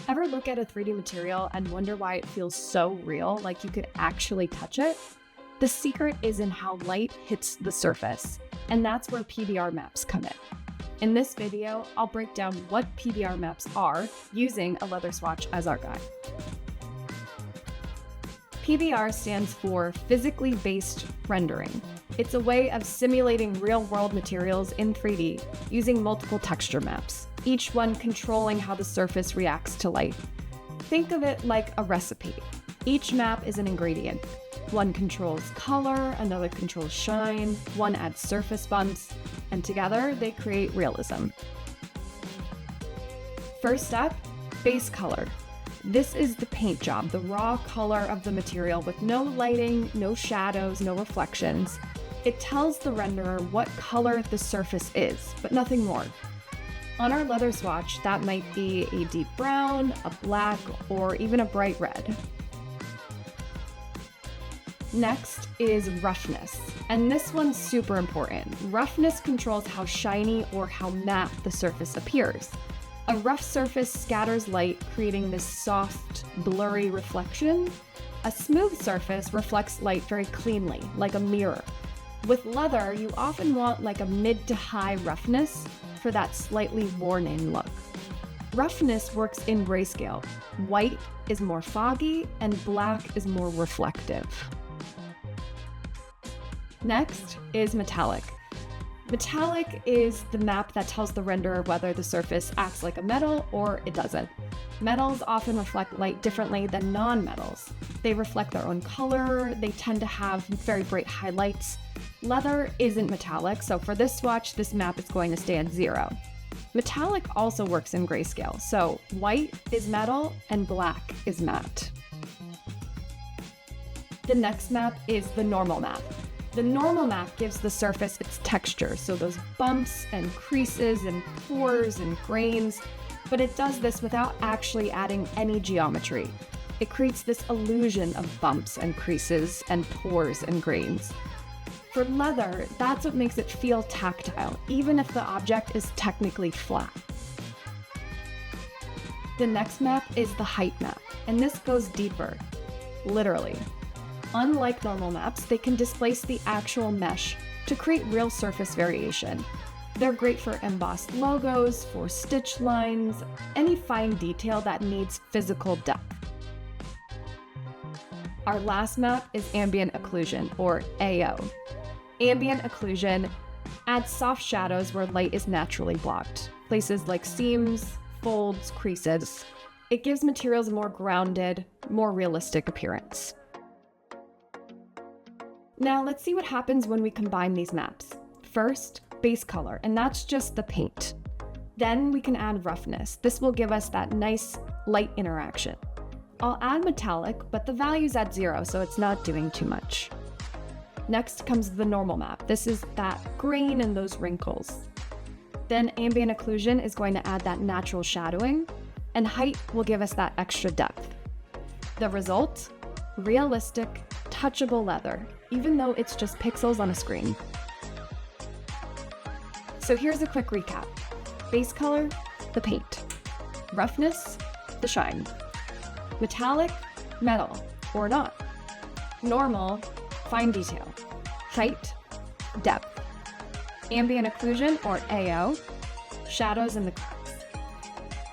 Ever look at a 3D material and wonder why it feels so real, like you could actually touch it? The secret is in how light hits the surface, and that's where PBR maps come in. In this video, I'll break down what PBR maps are using a leather swatch as our guide. PBR stands for physically based rendering. It's a way of simulating real-world materials in 3D using multiple texture maps, each one controlling how the surface reacts to light. Think of it like a recipe. Each map is an ingredient. One controls color, another controls shine, one adds surface bumps, and together they create realism. First up, base color. This is the paint job, the raw color of the material with no lighting, no shadows, no reflections. It tells the renderer what color the surface is, but nothing more. On our leather swatch, that might be a deep brown, a black, or even a bright red. Next is roughness, and this one's super important. Roughness controls how shiny or how matte the surface appears. A rough surface scatters light, creating this soft, blurry reflection. A smooth surface reflects light very cleanly, like a mirror. With leather, you often want like a mid to high roughness for that slightly worn-in look. Roughness works in grayscale. White is more foggy, and black is more reflective. Next is metallic. Metallic is the map that tells the renderer whether the surface acts like a metal or it doesn't. Metals often reflect light differently than non-metals. They reflect their own color, they tend to have very bright highlights. Leather isn't metallic, so for this swatch, this map is going to stay at 0. Metallic also works in grayscale, so white is metal and black is matte. The next map is the normal map. The normal map gives the surface its texture, so those bumps and creases and pores and grains, but it does this without actually adding any geometry. It creates this illusion of bumps and creases and pores and grains. For leather, that's what makes it feel tactile, even if the object is technically flat. The next map is the height map, and this goes deeper, literally. Unlike normal maps, they can displace the actual mesh to create real surface variation. They're great for embossed logos, for stitch lines, any fine detail that needs physical depth. Our last map is ambient occlusion, or AO. Ambient occlusion adds soft shadows where light is naturally blocked, places like seams, folds, creases. It gives materials a more grounded, more realistic appearance. Now let's see what happens when we combine these maps. First, base color, and that's just the paint. Then we can add roughness. This will give us that nice light interaction. I'll add metallic, but the value's at 0, so it's not doing too much. Next comes the normal map. This is that grain and those wrinkles. Then ambient occlusion is going to add that natural shadowing, and height will give us that extra depth. The result? Realistic, touchable leather, even though it's just pixels on a screen. So here's a quick recap. Base color, the paint. Roughness, the shine. Metallic, metal, or not. Normal, fine detail. Height, depth. Ambient occlusion, or AO, shadows in the cracks.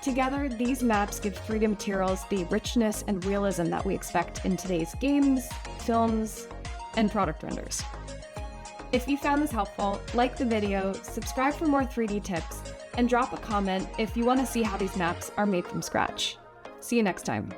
Together, these maps give 3D materials the richness and realism that we expect in today's games, films, and product renders. If you found this helpful, like the video, subscribe for more 3D tips, and drop a comment if you want to see how these maps are made from scratch. See you next time.